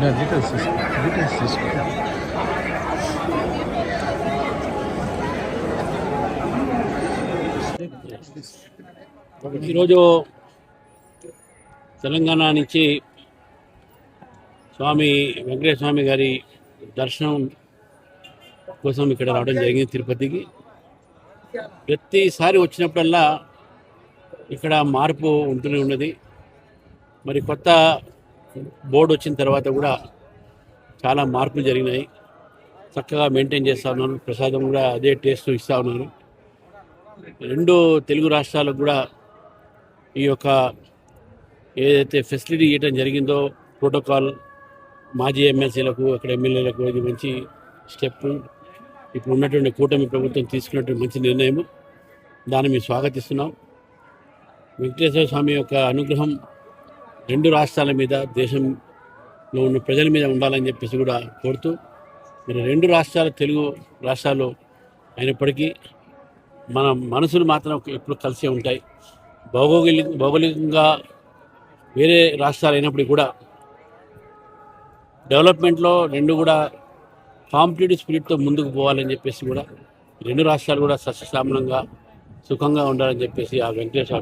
Details తీసుకో. ఈరోజు తెలంగాణ నుంచి స్వామి వెంకటేశ్వర స్వామి గారి దర్శనం కోసం ఇక్కడ రావడం జరిగింది తిరుపతికి. ప్రతిసారి వచ్చినప్పుడల్లా ఇక్కడ మార్పు ఉంటూనే ఉన్నది. మరి కొత్త బోర్డు వచ్చిన తర్వాత కూడా చాలా మార్పులు జరిగినాయి. చక్కగా మెయింటైన్ చేస్తూ ఉన్నారు. ప్రసాదం కూడా అదే టేస్ట్ ఇస్తూ ఉన్నారు. రెండు తెలుగు రాష్ట్రాలకు కూడా ఈ యొక్క ఏదైతే ఫెసిలిటీ ఇవ్వడం జరిగిందో ప్రోటోకాల్ మాజీ ఎమ్మెల్సీలకు అక్కడ ఎమ్మెల్యేలకు ఇది మంచి స్టెప్. ఇప్పుడు ఉన్నటువంటి కూటమి ప్రభుత్వం తీసుకున్నటువంటి మంచి నిర్ణయం, దాన్ని మేము స్వాగతిస్తున్నాం. వెంకటేశ్వర స్వామి యొక్క అనుగ్రహం రెండు రాష్ట్రాల మీద, దేశంలో ఉన్న ప్రజల మీద ఉండాలని చెప్పేసి కూడా కోరుతూ, మరి రెండు రాష్ట్రాలు తెలుగు రాష్ట్రాలు అయినప్పటికీ మన మనసులు మాత్రం ఎప్పుడు కలిసే ఉంటాయి. భౌగోళికంగా వేరే రాష్ట్రాలు అయినప్పటికీ కూడా డెవలప్మెంట్లో రెండు కూడా కాంపిటేటివ్ స్పిరిట్తో ముందుకు పోవాలని చెప్పేసి కూడా రెండు రాష్ట్రాలు కూడా సస్యశ్యామలంగా సుఖంగా ఉండాలని చెప్పేసి ఆ వెంకటేశ్వర